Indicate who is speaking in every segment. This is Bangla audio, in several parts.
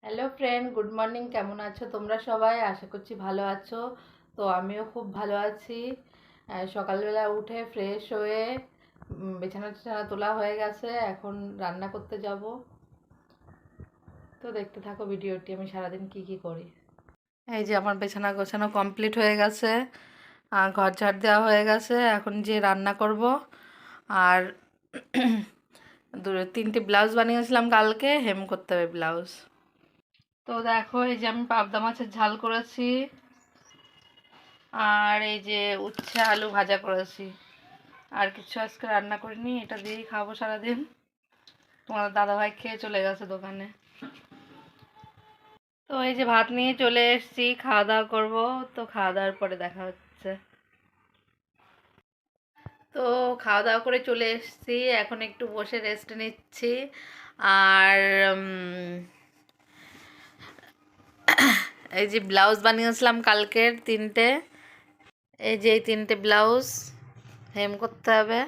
Speaker 1: Hello friend, good morning. কেমন আছো তোমরা সবাই? আশা করছি ভালো আছো। তো আমিও খুব ভালো আছি। সকালবেলা উঠে ফ্রেশ হয়ে বিছানা টিছানা তোলা হয়ে গেছে, এখন রান্না করতে যাব। তো দেখতে থাকো ভিডিওটি, আমি সারাদিন কি কি করি। এই যে আমার বিছানা গোছানো কমপ্লিট হয়ে গেছে, ঘর ঝাড় দেওয়া হয়ে গেছে। এখন যে রান্না করব, আর তিনটে ব্লাউজ বানিয়েছিলাম কালকে, হেম করতে হবে ব্লাউজ। তো দেখো, এই যে আমি পাবদা মাছের ঝাল করেছি, আর এই যে উচ্ছে আলু ভাজা করেছি। আর কিছু আজকে রান্না করিনি, এটা দিয়েই খাবো সারাদিন। তোমার দাদাভাই খেয়ে চলে গেছে দোকানে। তো এই যে ভাত নিয়ে চলে এসেছি, খাওয়া দাওয়া করবো। তো খাওয়া দাওয়ার পরে দেখা হচ্ছে। তো খাওয়া দাওয়া করে চলে এসেছি, এখন একটু বসে রেস্ট নিচ্ছি। আর এই যে ব্লাউজ বানিয়েছিলাম কালকের তিনটে, এই যে এই তিনটে ব্লাউজ হেম করতে হবে।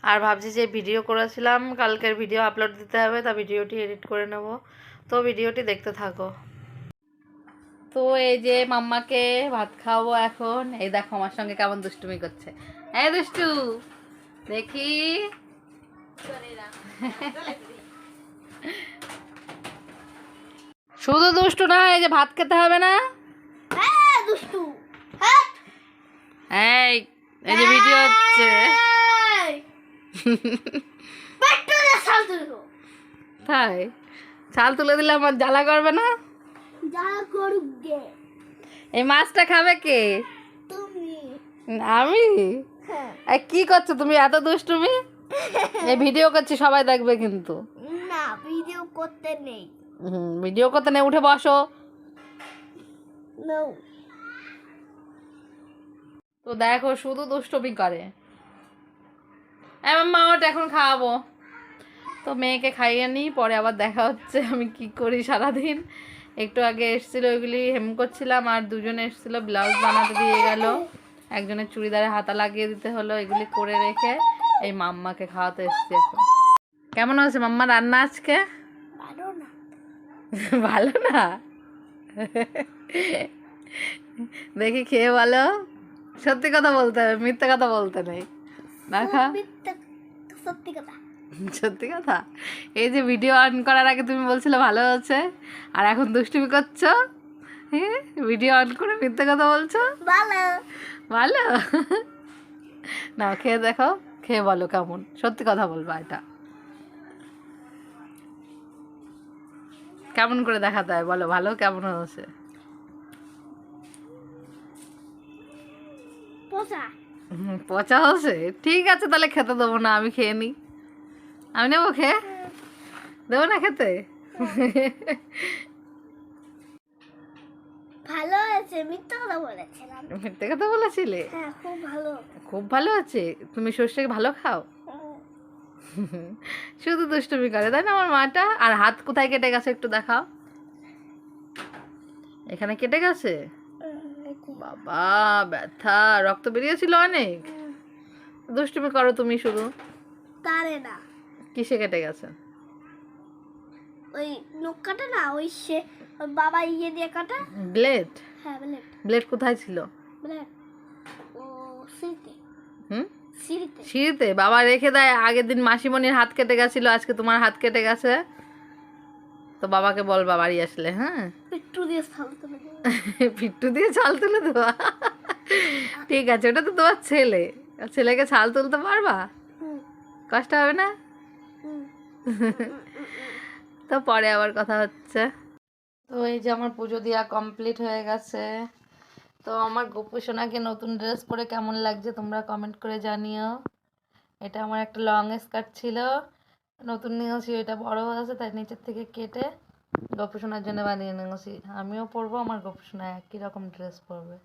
Speaker 1: আর ভাবছি যে ভিডিও করেছিলাম কালকের, ভিডিও আপলোড দিতে হবে, তা ভিডিওটি এডিট করে নেব। তো ভিডিওটি দেখতে থাকো। তো এই যে মাম্মাকে ভাত খাওয়াবো এখন। এই দেখো আমার সঙ্গে কেমন দুষ্টুমি করছে। এই দুষ্টু, দেখি। শুধু দুষ্টু না, এই যে ভাত খেতে হবে না।
Speaker 2: দুষ্টু।
Speaker 1: এই এই যে ভিডিও হচ্ছে। তাই ছাল তুলে দিলে আমার জ্বালা করবে না?
Speaker 2: জ্বালা করুক গে।
Speaker 1: এই মাছটা খাবে কে?
Speaker 2: তুমি।
Speaker 1: আমি?
Speaker 2: হ্যাঁ।
Speaker 1: কি করছো তুমি এত দুষ্টুমি? এই ভিডিও করছি, সবাই দেখবে কিন্তু।
Speaker 2: না, ভিডিও করতে নেই।
Speaker 1: ভিডিও করতে নেই, উঠে বসো।
Speaker 2: নো।
Speaker 1: তো দেখো শুধু দুষ্টুমি করে। মা ওটা এখন খাওয়াবো। তো মেয়েকে খাইয়ে নিই, পরে আবার দেখা হচ্ছে আমি কি করি সারাদিন। একটু আগে এসেছিলো, ওইগুলি হেম করছিলাম, আর দুজনে এসেছিলো ব্লাউজ বানাতে দিয়ে গেল। একজনের চুড়িদারে হাতা লাগিয়ে দিতে হলো, এগুলি করে রেখে এই মাম্মাকে খাওয়াতে এসছি এখন। কেমন হয়েছে মাম্মা রান্না আজকে?
Speaker 2: ভালো না।
Speaker 1: ভালো না? দেখি খেয়ে বলো। সত্যি কথা বলতে হবে, মিথ্যে কথা বলতে নেই। দেখা
Speaker 2: সত্যি কথা।
Speaker 1: সত্যি কথা। এই যে ভিডিও অন করার আগে তুমি বলছিলে ভালো হচ্ছে, আর এখন দুষ্টুমি করছো। হ্যাঁ, ভিডিও অন করে মিথ্যে কথা বলছো।
Speaker 2: ভালো।
Speaker 1: ভালো না, খেয়ে দেখো, খেয়ে বলো কেমন। সত্যি কথা বলবা, এটা কেমন করে দেখাতে হয় বলো, ভালো কেমন হচ্ছে?
Speaker 2: পচা।
Speaker 1: পচা হচ্ছে? ঠিক আছে, তাহলে খেতে দেবো না, আমি খেয়ে নিই। আমি নেবো, খেয়ে দেবো না খেতে?
Speaker 2: ভালো হয়েছে, মিথ্যা কথা বলেছিলাম।
Speaker 1: মিথ্যে কথা বলেছিলে?
Speaker 2: হ্যাঁ, খুব ভালো।
Speaker 1: খুব ভালো আছে। তুমি সর্ষে ভালো খাও? শুধু দুষ্টুমি করে তাই না আমার মাটা? আর হাত কোথায় কেটে গেছে একটু দেখাও। এখানে কেটে গেছে? বাবা, ব্যথা, রক্ত বেরিয়েছিল অনেক। দুষ্টুমি করো তুমি শুধু।
Speaker 2: তারে না,
Speaker 1: কিসে কেটে গেছে?
Speaker 2: ওই নখ কাটা না, ওই সে ওর বাবা ইয়ে দিয়ে কাটা।
Speaker 1: ব্লেড?
Speaker 2: হ্যাঁ, ব্লেড।
Speaker 1: ব্লেড কোথায় ছিল?
Speaker 2: ব্লেড ও সিঁড়িতে।
Speaker 1: হুম,
Speaker 2: সিঁড়িতে।
Speaker 1: সিঁড়িতে বাবা রেখে দেয়। আগের দিন মাসিমণির হাত কেটে গেছিল, আজকে তোমার হাত কেটে গেছে। তো বাবাকে বলবা বাড়ি আসলে। হ্যাঁ,
Speaker 2: পিট্টু দিয়ে ফালতু না।
Speaker 1: পিট্টু দিয়ে ছাল তুলে দেওয়া? ঠিক আছে, ওটা তো তোমার ছেলে, ছেলেকে ছাল তুলতে পারবা? কষ্ট হবে না? তো পরে আবার কথা হচ্ছে। তো এই যে আমার পুজো দেওয়া কমপ্লিট হয়ে গেছে। তো আমার গোপু সোনাকে নতুন ড্রেস পরে কেমন লাগছে তোমরা কমেন্ট করে জানিও। এটা আমার একটা লং স্কার্ট ছিল, নতুন নিয়েছি, এটা বড় হয়েছে তাই নিচের থেকে কেটে গোপু সোনার জন্য বানিয়ে নিয়েছি। আমিও পরবো, আমার গোপু সোনা একই রকম ড্রেস পরবে।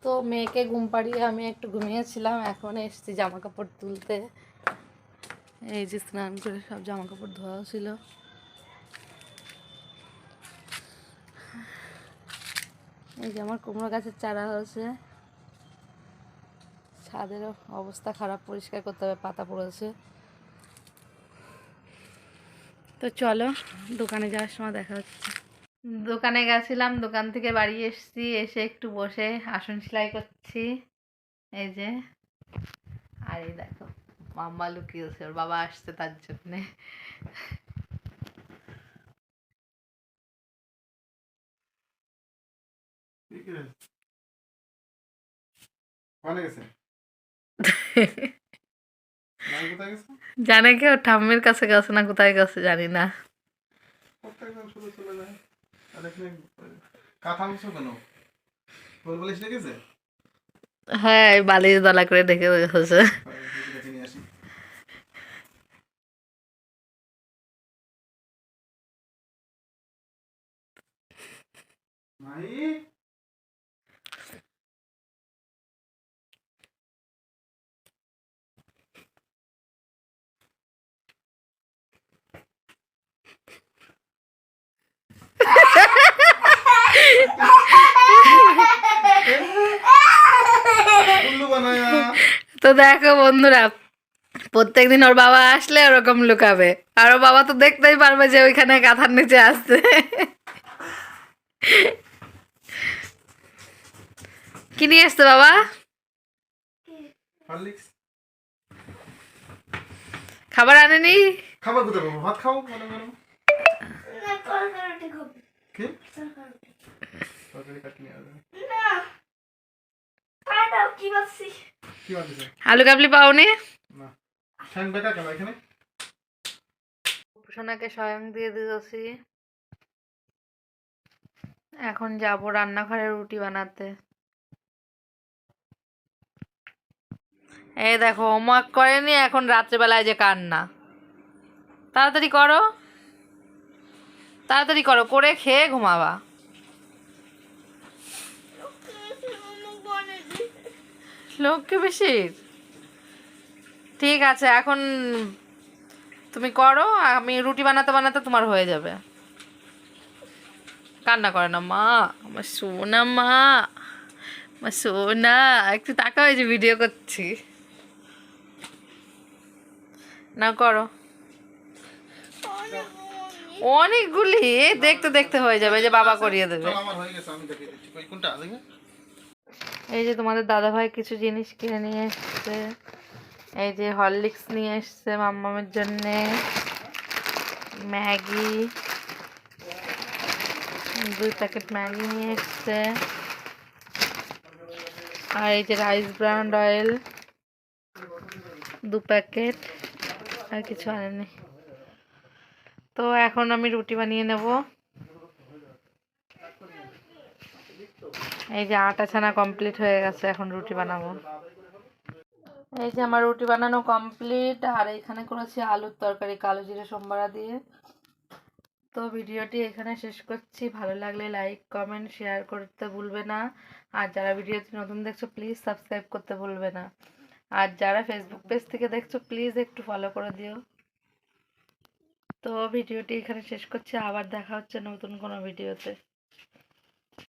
Speaker 1: তো মেয়েকে ঘুম পাড়িয়ে আমি একটু ঘুমিয়েছিলাম, এখন এসেছি জামা কাপড় তুলতে। এই যে স্নান করে সব জামা কাপড় ধোয়া ছিল। এই যে আমার কুমড়ো গাছের চারা হয়েছে, ছাদেরও অবস্থা খারাপ, পরিষ্কার করতে হবে, পাতা পড়েছে। তো চলো দোকানে যাওয়ার সময় দেখা হচ্ছে। দোকানে গেছিলাম, দোকান থেকে বাড়ি এসেছি, এসে একটু বসে আসন সেলাই করছি। এই যে, আর এই দেখো মাম্মা লুকিয়েছে, ওর বাবা আসছে তার জন্যে। জানে কি ওর ঠাম্মির কাছে গেছে না কোথায় গেছে জানি না। হ্যাঁ বালিশ দলা করে ডেকে রেখেছে। তো দেখো বন্ধুরা, প্রত্যেকদিন ওর বাবা আসলে ওরকম লুকাবে, আর ওর বাবা তো দেখতেই পারবে যে ওইখানে কাঁথার নিচে আসছে। কি নিয়ে এসছে বাবা? খাবার আনেনি?
Speaker 3: খাবার কোথায় পাবো? ভাত খাও গরম গরম।
Speaker 2: না তরকারি খাবো।
Speaker 3: কি?
Speaker 2: তরকারি।
Speaker 3: তরকারি কাটি নিয়ে আসবে।
Speaker 2: না খাই দাও কি বাসি।
Speaker 3: কি বানিয়েছে?
Speaker 1: আলু কাবলি পাওনি?
Speaker 3: না। ফ্যান বেকার কেন এখানে?
Speaker 1: সোনাকে স্বয়ং দিয়ে দিয়েছি। এখন যাব রান্নাঘরে রুটি বানাতে। এই দেখো হোমওয়ার্ক করেনি, এখন রাত্রেবেলায় যে কান্না। তাড়াতাড়ি করো, তাড়াতাড়ি করো, করে খেয়ে ঘুমাবা। লক্ষ্মী বেশির ঠিক আছে, এখন তুমি করো, আমি রুটি বানাতে বানাতে তোমার হয়ে যাবে। কান্না করে না মা, আমার সোনা মা, আমার সোনা। একটু তাকাও, এই যে ভিডিও করছি না, করো। অনেকগুলি দেখতে দেখতে হয়ে যাবে, যে বাবা করিয়ে দেবে।
Speaker 3: আমার হয়ে গেছে, আমি দেখিয়ে দিচ্ছি। কই কোনটা দেখে?
Speaker 1: এই যে তোমাদের দাদা ভাই কিছু জিনিস কিনে নিয়ে এসছে। এই যে হরলিক্স নিয়ে এসছে মাম্মামের জন্যে, ম্যাগি, 2 প্যাকেট ম্যাগি নিয়ে এসছে, আর এই যে রাইস ব্রান অয়েল 2 প্যাকেট, আর কিছু আনেনি। তো এখন আমি রুটি বানিয়ে নেব। এই যে আটা ছানা কমপ্লিট হয়ে গেছে, এখন রুটি বানাবো। এই যে আমার রুটি বানানো কমপ্লিট, আর এখানে করেছি আলুর তরকারি কালো জিরে সোমবারা দিয়ে। তো ভিডিওটি এখানে শেষ করছি, ভালো লাগলে লাইক কমেন্ট শেয়ার করতে ভুলবে না, আর যারা ভিডিওটি নতুন দেখছো প্লিজ সাবস্ক্রাইব করতে ভুলবে না, আর যারা ফেসবুক পেজ থেকে দেখছো প্লিজ একটু ফলো করে দিও। তো ভিডিওটি এখানে শেষ করছি, আবার দেখা হচ্ছে নতুন কোনো ভিডিওতে।